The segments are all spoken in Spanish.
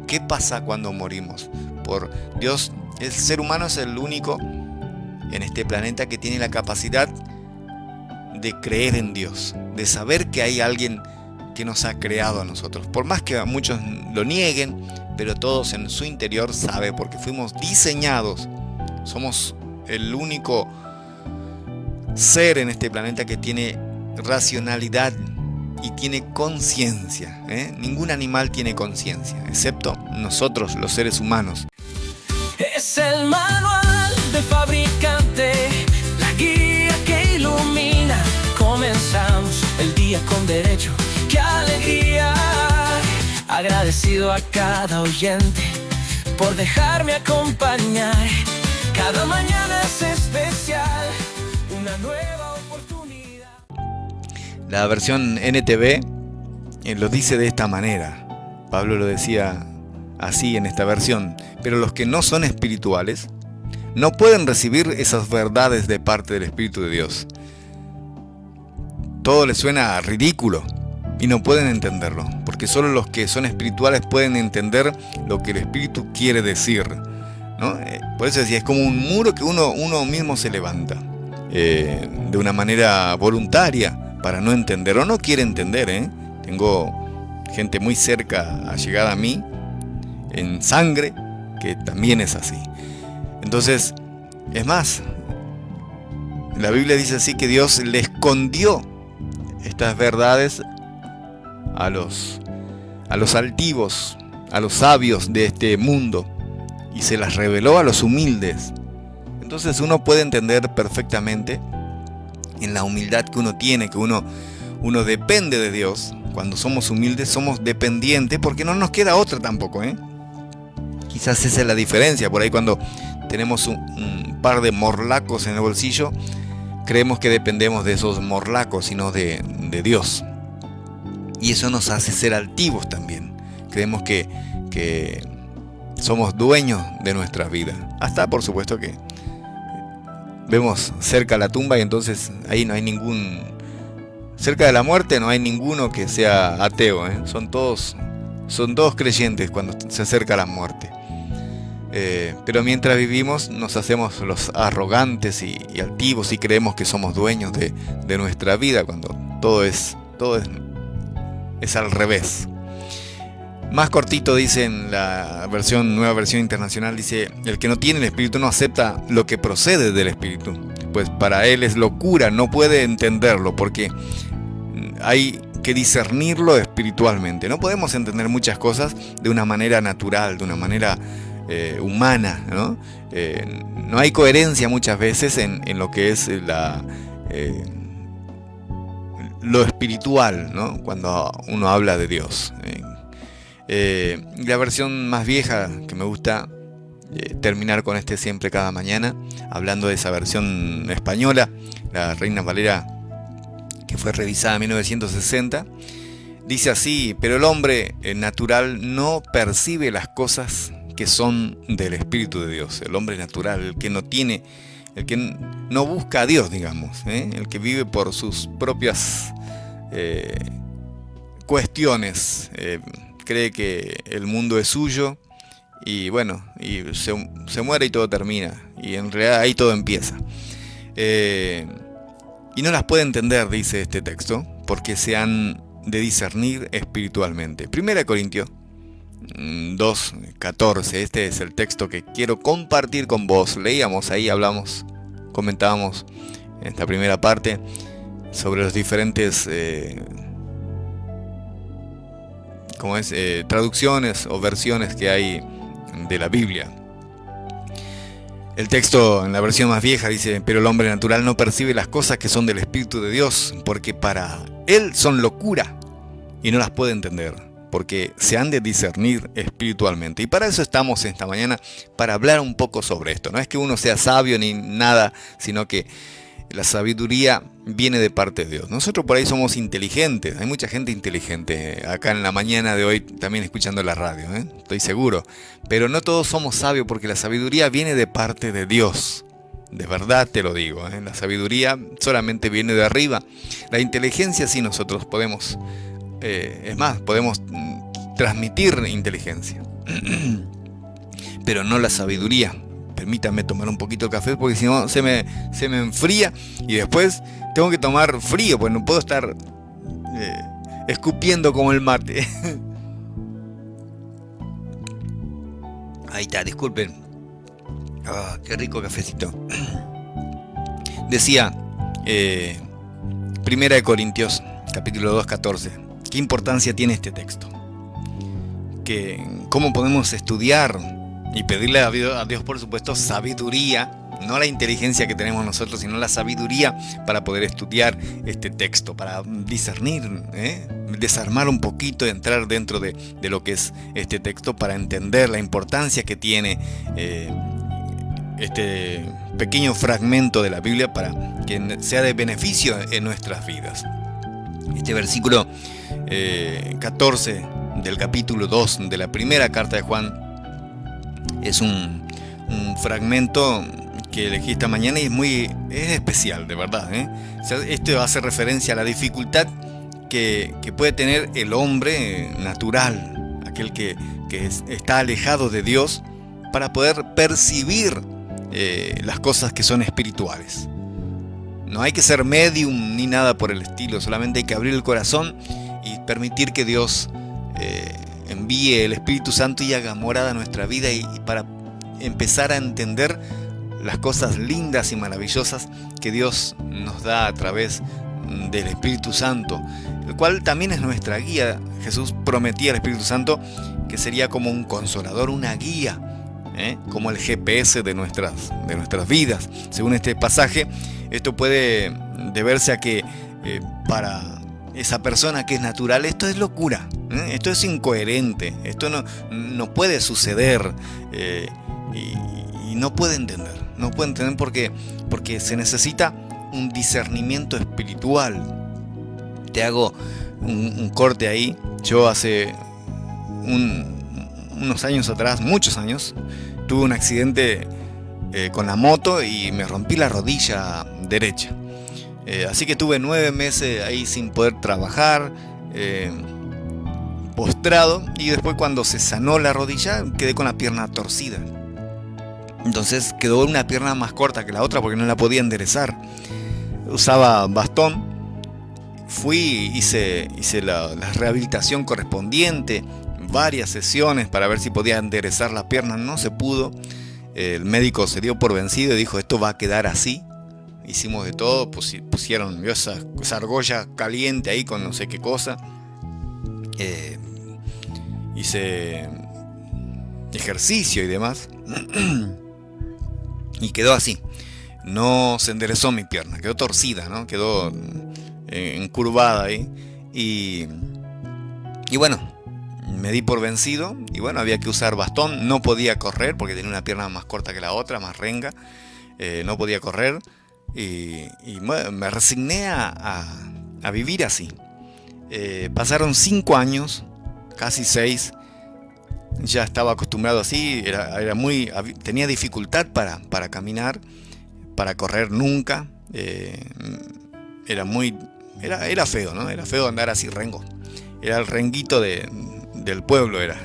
¿Qué pasa cuando morimos? Por Dios, el ser humano es el único en este planeta que tiene la capacidad de creer en Dios, de saber que hay alguien que nos ha creado a nosotros. Por más que muchos lo nieguen, pero todos en su interior saben, porque fuimos diseñados. Somos el único ser en este planeta que tiene racionalidad y tiene conciencia. Ningún animal tiene conciencia, excepto nosotros, los seres humanos. Es el manual del fabricante, la guía que ilumina. Comenzamos el día con derecho, ¡qué alegría! Agradecido a cada oyente por dejarme acompañar. Cada mañana es especial, una nueva oportunidad. La versión NTV lo dice de esta manera. Pablo lo decía así en esta versión. Pero los que no son espirituales no pueden recibir esas verdades de parte del Espíritu de Dios. Todo les suena ridículo y no pueden entenderlo, porque solo los que son espirituales pueden entender lo que el Espíritu quiere decir, ¿no? Por eso decía, es como un muro que uno mismo se levanta de una manera voluntaria para no entender o no quiere entender. Tengo gente muy cerca, allegada a mí, en sangre, que también es así. Entonces, es más, la Biblia dice así que Dios le escondió estas verdades a los altivos, a los sabios de este mundo, y se las reveló a los humildes. Entonces uno puede entender perfectamente, en la humildad que uno tiene, que uno depende de Dios. Cuando somos humildes somos dependientes, porque no nos queda otra tampoco, Quizás esa es la diferencia. Por ahí cuando tenemos un par de morlacos en el bolsillo, creemos que dependemos de esos morlacos y no de Dios. Y eso nos hace ser altivos también. Creemos que somos dueños de nuestra vida. Hasta por supuesto que vemos cerca la tumba y entonces ahí no hay ningún... Cerca de la muerte no hay ninguno que sea ateo. Son todos creyentes cuando se acerca la muerte. Pero mientras vivimos nos hacemos los arrogantes y altivos y creemos que somos dueños de nuestra vida, cuando todo es al revés. Más cortito dice en la nueva versión internacional, dice: el que no tiene el Espíritu no acepta lo que procede del Espíritu, pues para él es locura, no puede entenderlo, porque hay que discernirlo espiritualmente. No podemos entender muchas cosas de una manera natural, de una manera humana, ¿no? No hay coherencia muchas veces en lo que es lo espiritual, ¿no? Cuando uno habla de Dios. La versión más vieja que me gusta terminar con siempre cada mañana, hablando de esa versión española, la Reina Valera, que fue revisada en 1960, dice así: pero el hombre natural no percibe las cosas que son del Espíritu de Dios. El hombre natural, el que no busca a Dios, digamos, el que vive por sus propias cuestiones, cree que el mundo es suyo y bueno, y se muere y todo termina, y en realidad ahí todo empieza. Y no las puede entender, dice este texto, porque se han de discernir espiritualmente. 1 Corintios 2:14, este es el texto que quiero compartir con vos. Leíamos ahí, comentábamos en esta primera parte sobre los diferentes traducciones o versiones que hay de la Biblia. El texto en la versión más vieja dice: pero el hombre natural no percibe las cosas que son del Espíritu de Dios, porque para él son locura y no las puede entender, porque se han de discernir espiritualmente. Y para eso estamos esta mañana, para hablar un poco sobre esto. No es que uno sea sabio ni nada, sino que la sabiduría viene de parte de Dios. Nosotros por ahí somos inteligentes, hay mucha gente inteligente acá en la mañana de hoy también escuchando la radio, estoy seguro. Pero no todos somos sabios, porque la sabiduría viene de parte de Dios. De verdad te lo digo, la sabiduría solamente viene de arriba. La inteligencia sí nosotros podemos, es más, podemos transmitir inteligencia. pero no la sabiduría. Permítanme tomar un poquito de café porque si no se me enfría y después tengo que tomar frío, pues no puedo estar escupiendo como el mate. Ahí está, disculpen. Qué rico cafecito. Decía, Primera de Corintios, capítulo 2, 14. ¿Qué importancia tiene este texto? ¿Cómo podemos estudiar y pedirle a Dios, por supuesto, sabiduría? No la inteligencia que tenemos nosotros, sino la sabiduría para poder estudiar este texto, para discernir, desarmar un poquito, entrar dentro de lo que es este texto para entender la importancia que tiene este pequeño fragmento de la Biblia para que sea de beneficio en nuestras vidas. Este versículo 14 del capítulo 2 de la primera carta de Juan es un fragmento que elegí esta mañana y es especial, de verdad, O sea, esto hace referencia a la dificultad que puede tener el hombre natural, aquel que está alejado de Dios, para poder percibir las cosas que son espirituales. No hay que ser medium ni nada por el estilo, solamente hay que abrir el corazón y permitir que Dios envíe el Espíritu Santo y haga morada en nuestra vida y para empezar a entender las cosas lindas y maravillosas que Dios nos da a través del Espíritu Santo, el cual también es nuestra guía. Jesús prometía al Espíritu Santo que sería como un consolador, una guía, como el GPS de nuestras vidas. Según este pasaje, esto puede deberse a que para esa persona que es natural, esto es locura, esto es incoherente, esto no puede suceder, y no puede entender porque se necesita un discernimiento espiritual. Te hago un corte ahí. Yo hace unos años atrás, muchos años, tuve un accidente con la moto y me rompí la rodilla derecha. Así que tuve 9 meses ahí sin poder trabajar, postrado, y después cuando se sanó la rodilla quedé con la pierna torcida. Entonces quedó una pierna más corta que la otra porque no la podía enderezar. Usaba bastón. Hice la rehabilitación correspondiente, varias sesiones para ver si podía enderezar la pierna. No se pudo. El médico se dio por vencido y dijo: esto va a quedar así. Hicimos de todo, pusieron esa argolla caliente ahí con no sé qué cosa. Hice ejercicio y demás. Y quedó así. No se enderezó mi pierna, quedó torcida, ¿no? Quedó encurvada ahí. Y bueno, me di por vencido. Y bueno, había que usar bastón. No podía correr porque tenía una pierna más corta que la otra, más renga. No podía correr. Y bueno, me resigné a vivir así. Pasaron 5 años, casi 6. Ya estaba acostumbrado así, tenía dificultad para caminar, para correr nunca. Era feo, ¿no? Era feo andar así rengo. Era el renguito del pueblo, era.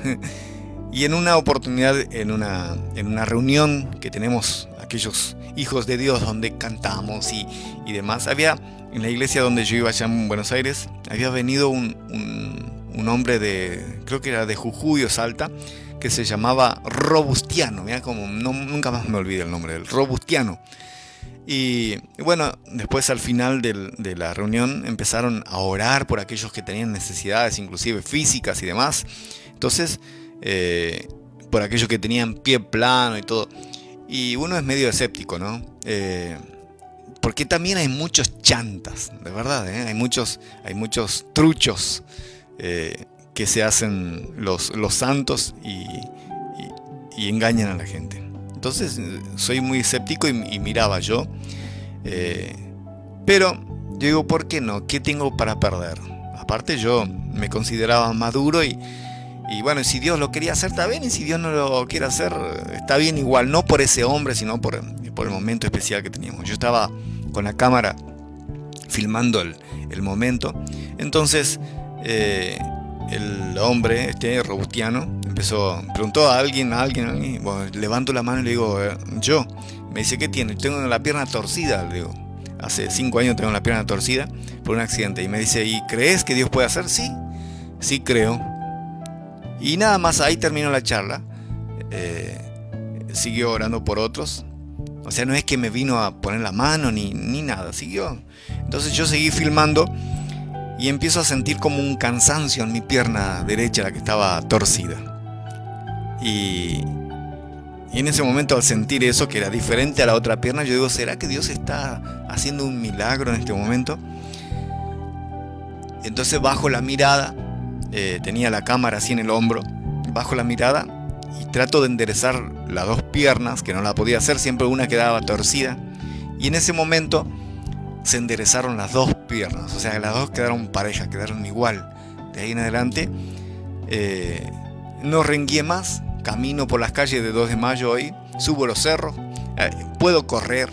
Y en una oportunidad, en una reunión que tenemos aquellos hijos de Dios donde cantamos y demás, en la iglesia donde yo iba allá en Buenos Aires, había venido un hombre creo que era de Jujuy o Salta, que se llamaba Robustiano. Mirá como nunca más me olvido el nombre del Robustiano. Y bueno, después al final de la reunión empezaron a orar por aquellos que tenían necesidades, inclusive físicas y demás. Entonces, por aquellos que tenían pie plano y todo. Y uno es medio escéptico, ¿no? Porque también hay muchos chantas, de verdad, hay muchos truchos que se hacen los santos y engañan a la gente. Entonces soy muy escéptico y miraba yo. Pero yo digo, ¿por qué no? ¿Qué tengo para perder? Aparte yo me consideraba maduro y bueno, si Dios lo quería hacer está bien, y si Dios no lo quiere hacer está bien igual. No por ese hombre, sino por el momento especial que teníamos. Yo estaba con la cámara filmando el momento. Entonces el hombre, Robustiano, preguntó a alguien, bueno, levanto la mano y le digo, yo. Me dice, ¿qué tiene? Tengo la pierna torcida, le digo. Hace 5 años tengo la pierna torcida por un accidente. Y me dice, ¿y crees que Dios puede hacer? Sí, sí creo. Y nada más, ahí terminó la charla. Siguió orando por otros. O sea, no es que me vino a poner la mano ni nada, siguió. Entonces yo seguí filmando y empiezo a sentir como un cansancio en mi pierna derecha, la que estaba torcida. Y en ese momento, al sentir eso, que era diferente a la otra pierna, yo digo, ¿será que Dios está haciendo un milagro en este momento? Entonces bajo la mirada, tenía la cámara así en el hombro, bajo la mirada y trato de enderezar las dos piernas, que no la podía hacer, siempre una quedaba torcida. Y en ese momento se enderezaron las dos piernas, o sea, las dos quedaron parejas, quedaron igual. De ahí en adelante no rengué más. Camino por las calles de 2 de mayo hoy, subo los cerros, puedo correr.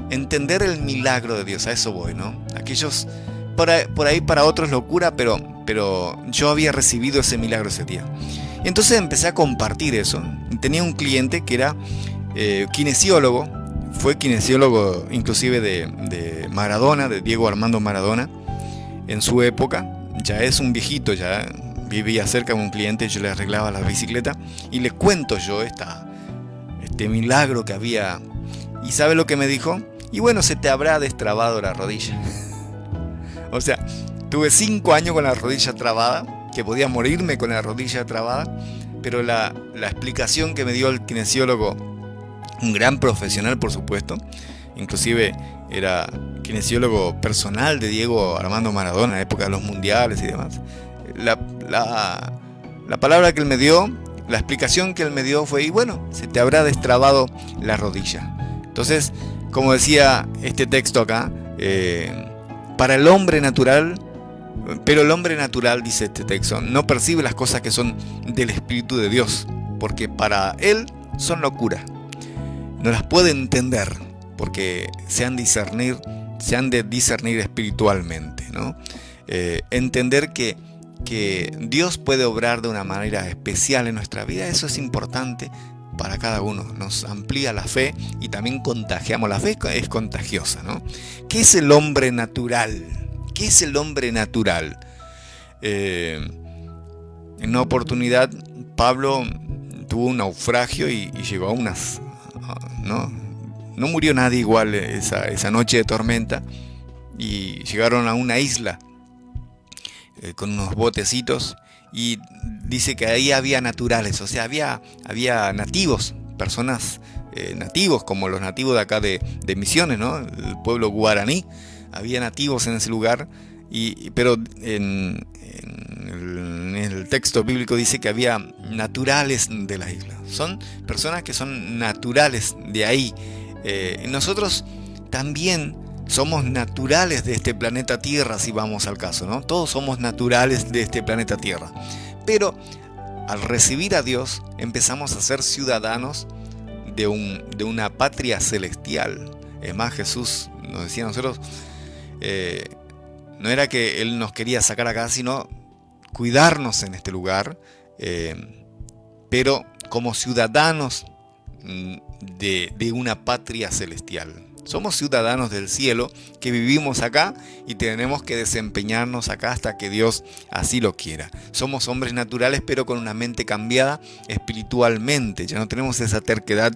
Entender el milagro de Dios, a eso voy, ¿no? Aquellos, por ahí para otros locura, pero yo había recibido ese milagro ese día. Y entonces empecé a compartir eso. Tenía un cliente que era kinesiólogo, fue kinesiólogo inclusive de Maradona, de Diego Armando Maradona, en su época. Ya es un viejito, ya vivía cerca de un cliente, yo le arreglaba la bicicleta y le cuento yo este milagro que había. ¿Y sabe lo que me dijo? Y bueno, se te habrá destrabado la rodilla. O sea, tuve 5 años con la rodilla trabada, que podía morirme con la rodilla trabada, pero la explicación que me dio el kinesiólogo, un gran profesional por supuesto, inclusive era kinesiólogo personal de Diego Armando Maradona en la época de los mundiales y demás. La palabra que él me dio, la explicación que él me dio fue, y bueno, se te habrá destrabado la rodilla. Entonces, como decía este texto acá, para el hombre natural, pero el hombre natural, dice este texto, no percibe las cosas que son del Espíritu de Dios, porque para él son locura. No las puede entender, porque se han de discernir espiritualmente, ¿no? Entender que Dios puede obrar de una manera especial en nuestra vida, eso es importante para cada uno. Nos amplía la fe y también contagiamos. La fe es contagiosa, ¿no? ¿Qué es el hombre natural? ¿Qué es el hombre natural? En una oportunidad, Pablo tuvo un naufragio y llegó a unas... No murió nadie igual esa noche de tormenta, y llegaron a una isla con unos botecitos, y dice que ahí había naturales, o sea, había nativos, personas nativos, como los nativos de acá de Misiones, ¿no? El pueblo guaraní, había nativos en ese lugar, pero en el texto bíblico dice que había naturales de la isla, son personas que son naturales de ahí. Nosotros también somos naturales de este planeta Tierra, si vamos al caso, ¿no? Todos somos naturales de este planeta Tierra. Pero al recibir a Dios, empezamos a ser ciudadanos de una patria celestial. Es más, Jesús nos decía a nosotros, no era que Él nos quería sacar acá, sino cuidarnos en este lugar, pero como ciudadanos de una patria celestial. Somos ciudadanos del cielo que vivimos acá y tenemos que desempeñarnos acá hasta que Dios así lo quiera. Somos hombres naturales, pero con una mente cambiada espiritualmente. Ya no tenemos esa terquedad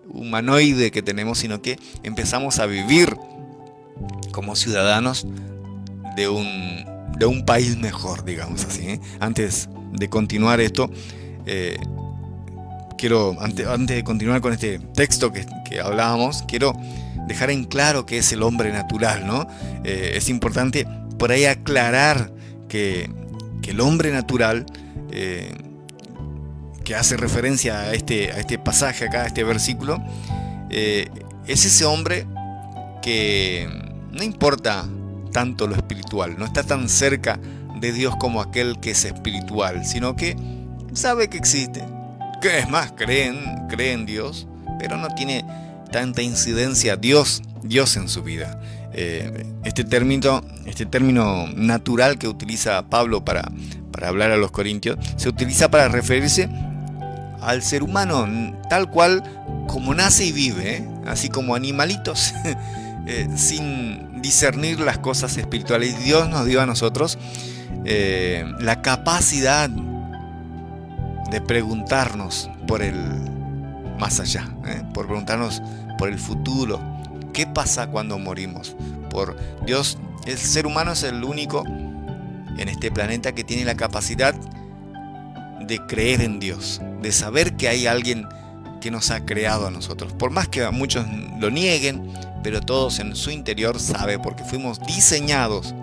humanoide que tenemos, sino que empezamos a vivir como ciudadanos de un país mejor, digamos así, ¿eh? Antes de continuar esto, antes de continuar con este texto que hablábamos, quiero dejar en claro qué es el hombre natural, ¿no? Es importante por ahí aclarar que el hombre natural, que hace referencia a este pasaje acá, a este versículo, es ese hombre que no importa tanto lo espiritual, no está tan cerca de Dios como aquel que es espiritual, sino que sabe que existe, que es más, cree en Dios, pero no tiene tanta incidencia Dios en su vida. Este término natural que utiliza Pablo para para hablar a los corintios, se utiliza para referirse al ser humano tal cual como nace y vive, así como animalitos, sin discernir las cosas espirituales. Dios nos dio a nosotros la capacidad de preguntarnos por el más allá, por preguntarnos por el futuro. ¿Qué pasa cuando morimos? Por Dios, el ser humano es el único en este planeta que tiene la capacidad de creer en Dios, de saber que hay alguien que nos ha creado a nosotros. Por más que muchos lo nieguen, pero todos en su interior saben, porque fuimos diseñados.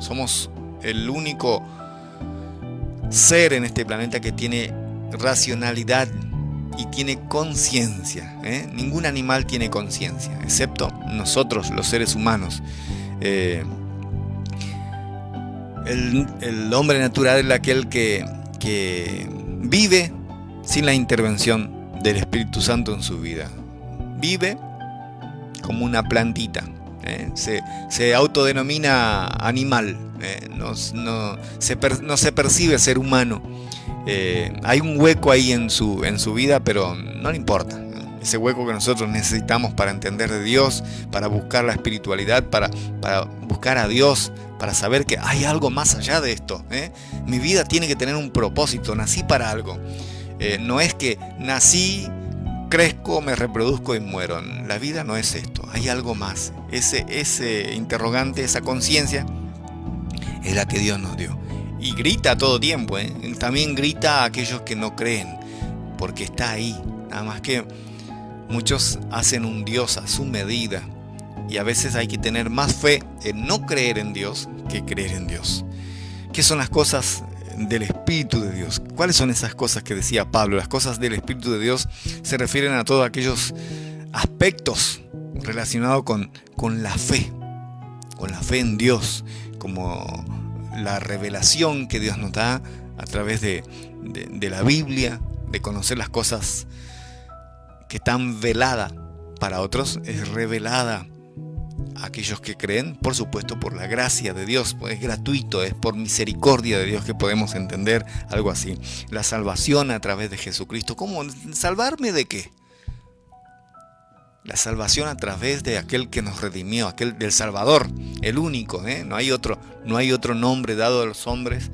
Somos el único ser en este planeta que tiene racionalidad y tiene conciencia. Ningún animal tiene conciencia, excepto nosotros, los seres humanos. El hombre natural es aquel que vive sin la intervención del Espíritu Santo en su vida. Vive como una plantita. Se autodenomina animal. No se percibe ser humano. Hay un hueco ahí en su vida, pero no le importa. Ese hueco que nosotros necesitamos para entender de Dios, para buscar la espiritualidad, para buscar a Dios, para saber que hay algo más allá de esto. Mi vida tiene que tener un propósito. Nací para algo. No es que nací, crezco, me reproduzco y muero. La vida no es esto. Hay algo más. Ese interrogante, esa conciencia es la que Dios nos dio. Y grita todo tiempo. También grita a aquellos que no creen, porque está ahí. Nada más que muchos hacen un Dios a su medida. Y a veces hay que tener más fe en no creer en Dios que creer en Dios. ¿Qué son las cosas del Espíritu de Dios? ¿Cuáles son esas cosas que decía Pablo? Las cosas del Espíritu de Dios se refieren a todos aquellos aspectos relacionados con la fe en Dios, como la revelación que Dios nos da a través de la Biblia, de conocer las cosas que están veladas para otros, es revelada a aquellos que creen, por supuesto, por la gracia de Dios. Es gratuito, es por misericordia de Dios que podemos entender algo así. La salvación a través de Jesucristo. ¿Cómo? ¿Salvarme de qué? La salvación a través de aquel que nos redimió, aquel del Salvador, el único. No hay otro nombre dado a los hombres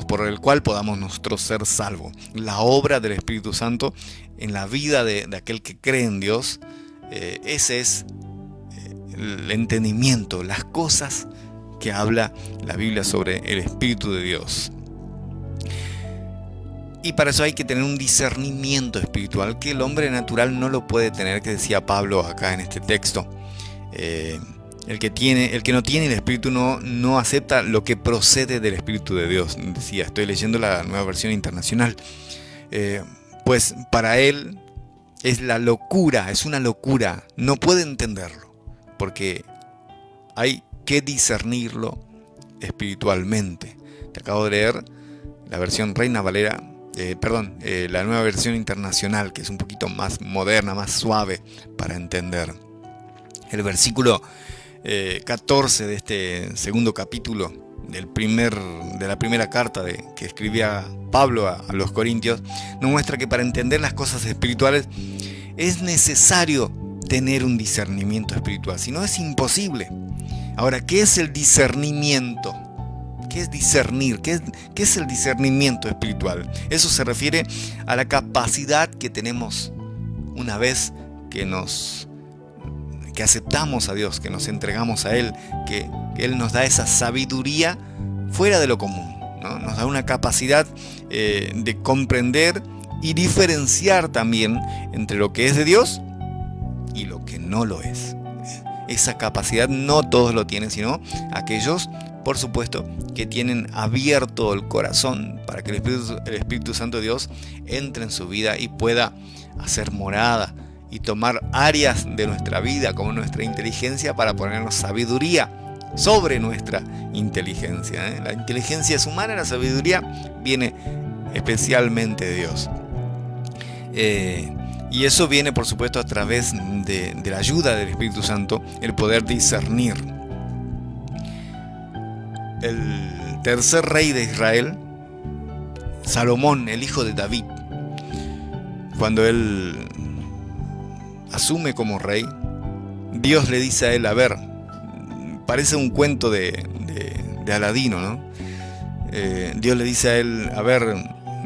por el cual podamos nosotros ser salvos. La obra del Espíritu Santo en la vida de aquel que cree en Dios, ese es el entendimiento, las cosas que habla la Biblia sobre el Espíritu de Dios. Y para eso hay que tener un discernimiento espiritual que el hombre natural no lo puede tener, que decía Pablo acá en este texto. El que no tiene el Espíritu no acepta lo que procede del Espíritu de Dios. Decía, estoy leyendo la Nueva Versión Internacional. Pues para él es la locura, es una locura. No puede entenderlo, porque hay que discernirlo espiritualmente. Te acabo de leer la versión Reina Valera, la Nueva Versión Internacional, que es un poquito más moderna, más suave para entender. El versículo 14 de este segundo capítulo de la primera carta que escribía Pablo a los Corintios nos muestra que para entender las cosas espirituales es necesario tener un discernimiento espiritual, si no es imposible. Ahora, ¿qué es el discernimiento? ¿Qué es discernir? ¿Qué es el discernimiento espiritual? Eso se refiere a la capacidad que tenemos una vez que aceptamos a Dios, que nos entregamos a Él, que Él nos da esa sabiduría fuera de lo común, ¿no? Nos da una capacidad de comprender y diferenciar también entre lo que es de Dios y lo que no lo es. Esa capacidad no todos lo tienen, sino aquellos, por supuesto, que tienen abierto el corazón para que el Espíritu Santo de Dios entre en su vida y pueda hacer morada y tomar áreas de nuestra vida como nuestra inteligencia para ponernos sabiduría sobre nuestra inteligencia. La inteligencia es humana, la sabiduría viene especialmente de Dios. Y eso viene, por supuesto, a través de la ayuda del Espíritu Santo, el poder discernir. El tercer rey de Israel, Salomón, el hijo de David. Cuando él asume como rey, Dios le dice a él, a ver, parece un cuento de Aladino, ¿no? Dios le dice a él, a ver,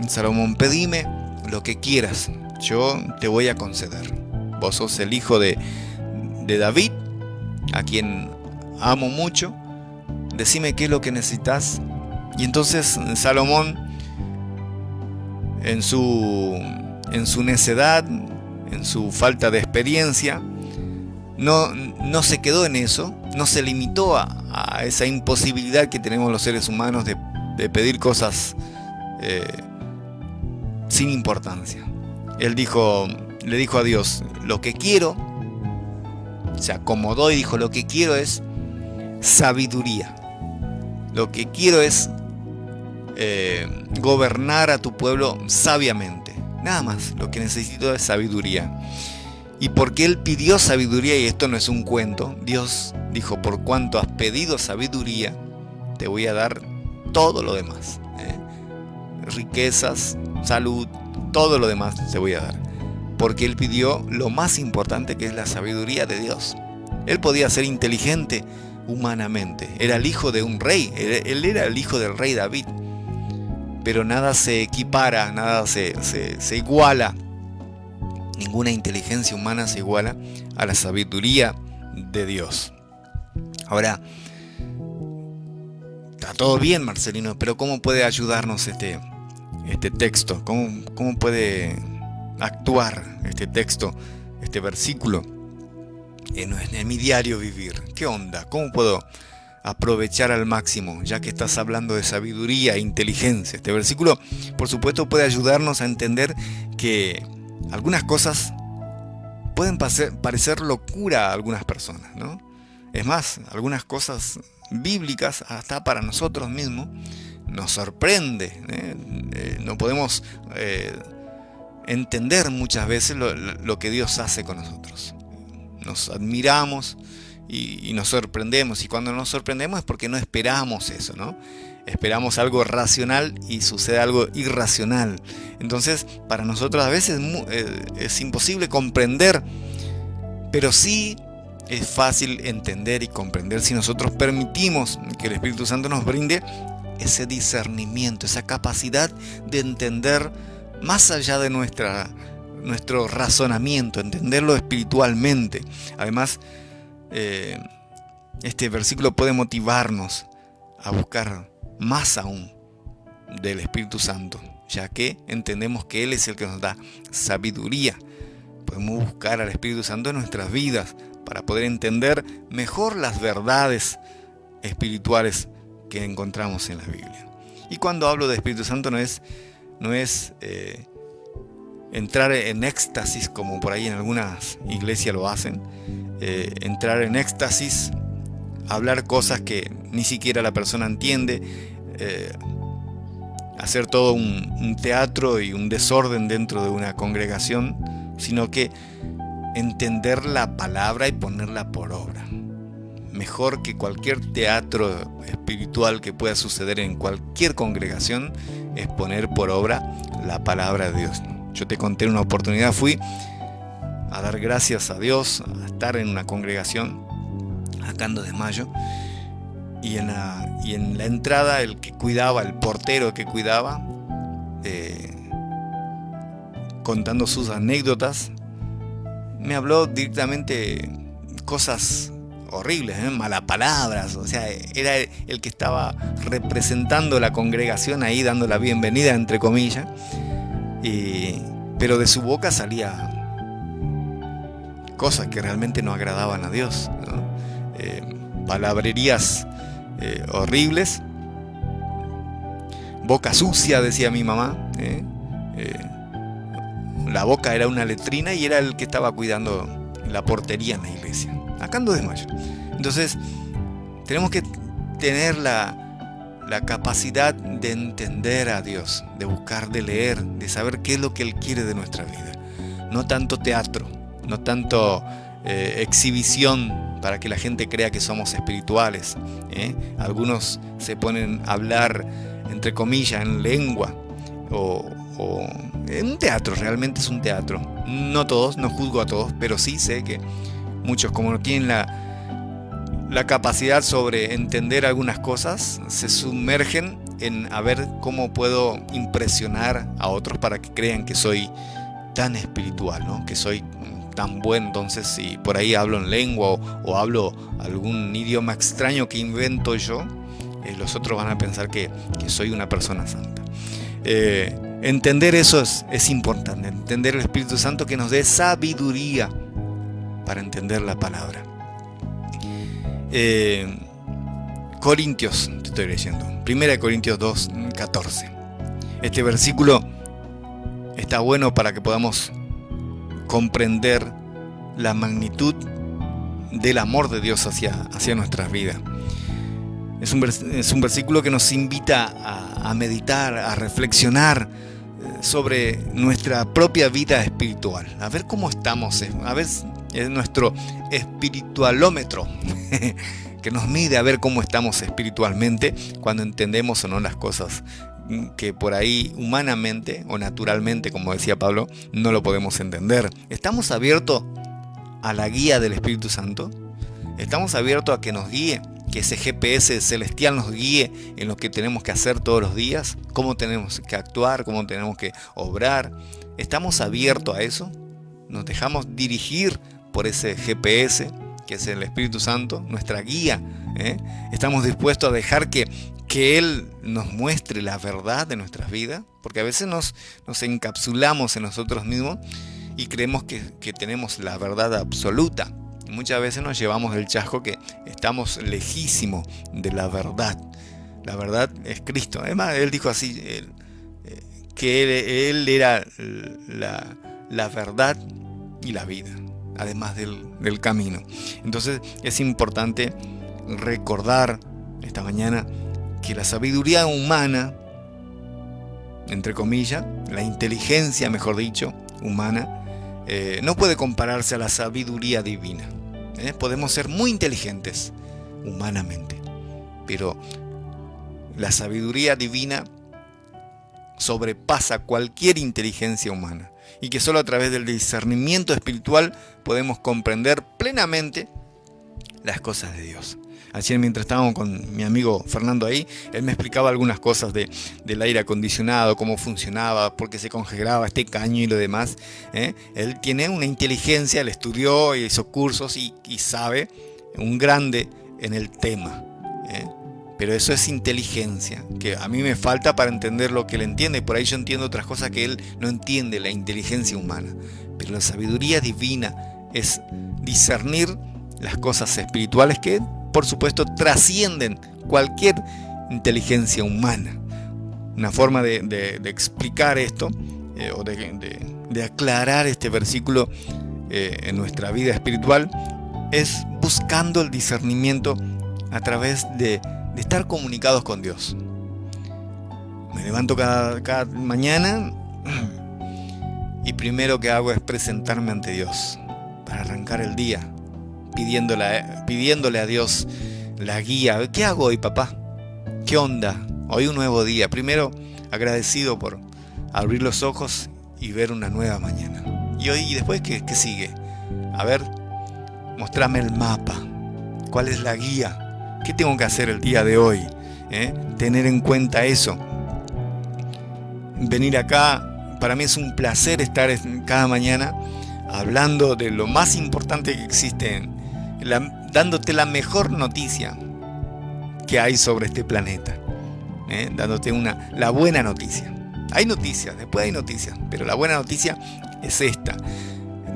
Salomón, pedime lo que quieras, yo te voy a conceder. Vos sos el hijo de David, a quien amo mucho, decime qué es lo que necesitas. Y entonces Salomón, en su necedad, en su falta de experiencia, no se quedó en eso, no se limitó a esa imposibilidad que tenemos los seres humanos de pedir cosas sin importancia. Él le dijo a Dios, lo que quiero, se acomodó y dijo, lo que quiero es sabiduría. Lo que quiero es gobernar a tu pueblo sabiamente. Nada más, lo que necesito es sabiduría. Y porque él pidió sabiduría, y esto no es un cuento, Dios dijo, por cuanto has pedido sabiduría, te voy a dar todo lo demás. Riquezas, salud, todo lo demás te voy a dar. Porque él pidió lo más importante, que es la sabiduría de Dios. Él podía ser inteligente humanamente, era el hijo de un rey, él era el hijo del rey David. Pero nada se equipara, nada se iguala. Ninguna inteligencia humana se iguala a la sabiduría de Dios. Ahora, está todo bien, Marcelino, pero ¿cómo puede ayudarnos este texto? ¿Cómo puede actuar este texto, este versículo en mi diario vivir? ¿Qué onda? ¿Cómo puedo aprovechar al máximo, ya que estás hablando de sabiduría e inteligencia? Este versículo, por supuesto, puede ayudarnos a entender que algunas cosas pueden parecer locura a algunas personas, ¿no? Es más, algunas cosas bíblicas, hasta para nosotros mismos, nos sorprende, no podemos entender muchas veces lo que Dios hace con nosotros. Nos admiramos y nos sorprendemos, y cuando nos sorprendemos es porque no esperamos eso, ¿no? Esperamos algo racional y sucede algo irracional. Entonces, para nosotros a veces es imposible comprender, pero sí es fácil entender y comprender si nosotros permitimos que el Espíritu Santo nos brinde ese discernimiento, esa capacidad de entender más allá de nuestro razonamiento, entenderlo espiritualmente. Además, este versículo puede motivarnos a buscar más aún del Espíritu Santo, ya que entendemos que Él es el que nos da sabiduría. Podemos buscar al Espíritu Santo en nuestras vidas para poder entender mejor las verdades espirituales que encontramos en la Biblia. Y cuando hablo de Espíritu Santo no es entrar en éxtasis, como por ahí en algunas iglesias lo hacen, entrar en éxtasis, hablar cosas que ni siquiera la persona entiende, hacer todo un teatro y un desorden dentro de una congregación, sino que entender la palabra y ponerla por obra. Mejor que cualquier teatro espiritual que pueda suceder en cualquier congregación es poner por obra la palabra de Dios. Yo te conté en una oportunidad, fui a dar gracias a Dios, a estar en una congregación acá en 2 de Mayo, y en la entrada el portero que cuidaba, contando sus anécdotas, me habló directamente cosas horribles, malas palabras. O sea, era el que estaba representando la congregación ahí, dando la bienvenida, entre comillas, pero de su boca salía cosas que realmente no agradaban a Dios, ¿no? Palabrerías horribles, boca sucia, decía mi mamá. La boca era una letrina y era el que estaba cuidando la portería en la iglesia, acá en 2 de Mayo. Entonces, tenemos que tener la capacidad de entender a Dios, de buscar, de leer, de saber qué es lo que Él quiere de nuestra vida. No tanto teatro, no tanto exhibición para que la gente crea que somos espirituales. Algunos se ponen a hablar, entre comillas, en lengua o en un teatro, realmente es un teatro. No todos, no juzgo a todos, pero sí sé que muchos, como no tienen la capacidad sobre entender algunas cosas, se sumergen en a ver cómo puedo impresionar a otros para que crean que soy tan espiritual, ¿no? Que soy tan bueno. Entonces, si por ahí hablo en lengua o hablo algún idioma extraño que invento yo, los otros van a pensar que soy una persona santa. Entender eso es importante, entender el Espíritu Santo que nos dé sabiduría para entender la palabra. Corintios, te estoy leyendo, 1 Corintios 2, 14. Este versículo está bueno para que podamos comprender la magnitud del amor de Dios hacia nuestras vidas. Es un versículo que nos invita a meditar, a reflexionar sobre nuestra propia vida espiritual, a ver cómo estamos, a ver es nuestro espiritualómetro que nos mide a ver cómo estamos espiritualmente cuando entendemos o no las cosas que por ahí humanamente o naturalmente, como decía Pablo, no lo podemos entender. ¿Estamos abiertos a la guía del Espíritu Santo? ¿Estamos abiertos a que nos guíe? Que ese GPS celestial nos guíe en lo que tenemos que hacer todos los días, cómo tenemos que actuar, cómo tenemos que obrar. ¿Estamos abiertos a eso? ¿Nos dejamos dirigir por ese GPS que es el Espíritu Santo, nuestra guía? ¿Estamos dispuestos a dejar que Él nos muestre la verdad de nuestras vidas? Porque a veces nos encapsulamos en nosotros mismos y creemos que tenemos la verdad absoluta. Muchas veces nos llevamos el chasco que estamos lejísimos de la verdad. La verdad es Cristo. Además, Él dijo así, que Él era la verdad y la vida, además del camino. Entonces es importante recordar esta mañana que la sabiduría humana, entre comillas, la inteligencia, mejor dicho, humana, no puede compararse a la sabiduría divina. Podemos ser muy inteligentes humanamente, pero la sabiduría divina sobrepasa cualquier inteligencia humana, y que solo a través del discernimiento espiritual podemos comprender plenamente las cosas de Dios. Ayer, mientras estábamos con mi amigo Fernando ahí, él me explicaba algunas cosas del aire acondicionado, cómo funcionaba, por qué se congelaba este caño y lo demás. Él tiene una inteligencia, él estudió y hizo cursos y sabe, un grande en el tema. Pero eso es inteligencia, que a mí me falta para entender lo que él entiende. Por ahí yo entiendo otras cosas que él no entiende, la inteligencia humana. Pero la sabiduría divina es discernir las cosas espirituales que, por supuesto, trascienden cualquier inteligencia humana. Una forma de explicar esto, o de aclarar este versículo en nuestra vida espiritual, es buscando el discernimiento a través de estar comunicados con Dios. Me levanto cada mañana y primero que hago es presentarme ante Dios para arrancar el día, pidiéndole a Dios la guía. ¿Qué hago hoy, papá? ¿Qué onda? Hoy un nuevo día. Primero, agradecido por abrir los ojos y ver una nueva mañana. Y después, ¿qué sigue? A ver, mostrame el mapa. ¿Cuál es la guía? ¿Qué tengo que hacer el día de hoy? Tener en cuenta eso. Venir acá, para mí es un placer estar cada mañana hablando de lo más importante que existe, dándote la mejor noticia que hay sobre este planeta, dándote la buena noticia. Hay noticias, después hay noticias, pero la buena noticia es esta: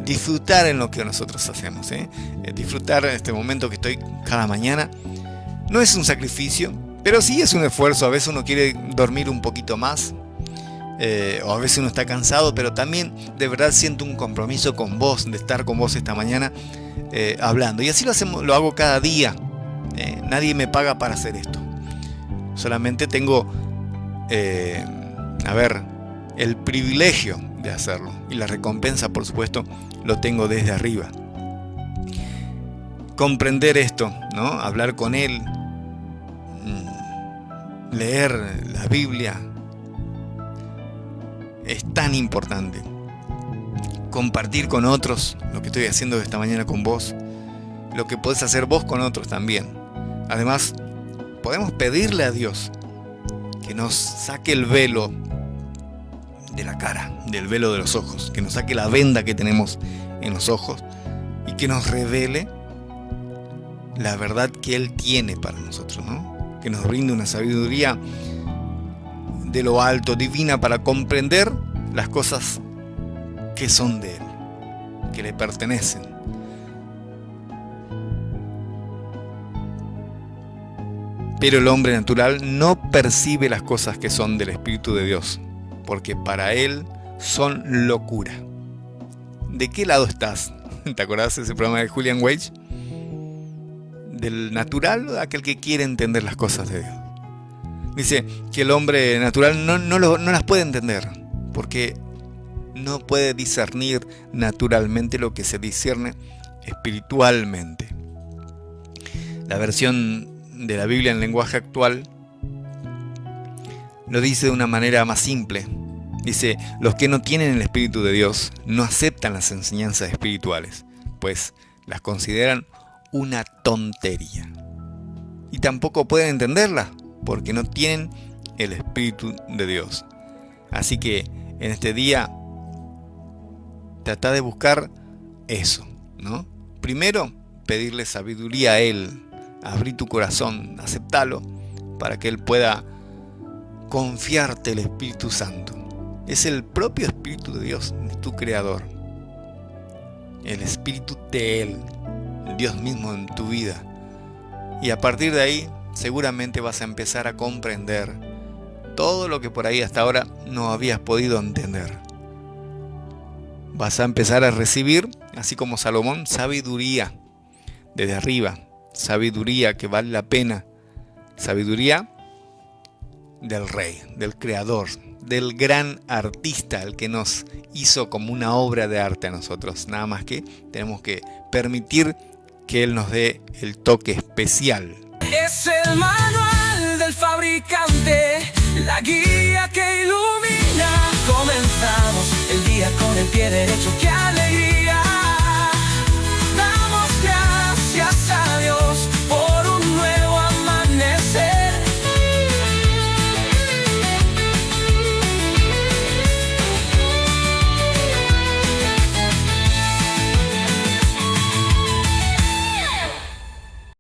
disfrutar en lo que nosotros hacemos, disfrutar este momento que estoy cada mañana. No es un sacrificio, pero sí es un esfuerzo. A veces uno quiere dormir un poquito más, o a veces uno está cansado, pero también de verdad siento un compromiso con vos, de estar con vos esta mañana hablando. Y así lo hago cada día. Nadie me paga para hacer esto. Solamente tengo el privilegio de hacerlo. Y la recompensa, por supuesto, lo tengo desde arriba. comprender esto, ¿no? Hablar con Él, leer la Biblia, es tan importante. Compartir con otros lo que estoy haciendo esta mañana con vos, lo que podés hacer vos con otros también. Además, podemos pedirle a Dios que nos saque el velo de la cara, del velo de los ojos, que nos saque la venda que tenemos en los ojos y que nos revele la verdad que Él tiene para nosotros, ¿no? Que nos brinde una sabiduría de lo alto, divina, para comprender las cosas que son de Él, que le pertenecen. Pero el hombre natural no percibe las cosas que son del Espíritu de Dios, porque para él son locura. ¿De qué lado estás? ¿Te acordás de ese programa de Julian Wage? ¿Del natural o de aquel que quiere entender las cosas de Dios? Dice que el hombre natural no las puede entender, porque no puede discernir naturalmente lo que se discierne espiritualmente. La versión de la Biblia en lenguaje actual lo dice de una manera más simple. Dice: los que no tienen el Espíritu de Dios no aceptan las enseñanzas espirituales, pues las consideran una tontería. Y tampoco pueden entenderlas, porque no tienen el Espíritu de Dios. Así que en este día trata de buscar eso, ¿no? Primero, pedirle sabiduría a Él. Abrí tu corazón, aceptalo, para que Él pueda confiarte el Espíritu Santo. Es el propio Espíritu de Dios, tu Creador. El Espíritu de Él, el Dios mismo en tu vida. Y a partir de ahí, seguramente vas a empezar a comprender todo lo que por ahí hasta ahora no habías podido entender. Vas a empezar a recibir, así como Salomón, sabiduría desde arriba. Sabiduría que vale la pena. Sabiduría del Rey, del Creador, del gran artista, el que nos hizo como una obra de arte a nosotros. Nada más que tenemos que permitir que Él nos dé el toque especial. Es el manual del fabricante, la guía que ilumina. Comenzamos el día con el pie derecho. ¡Qué alegría!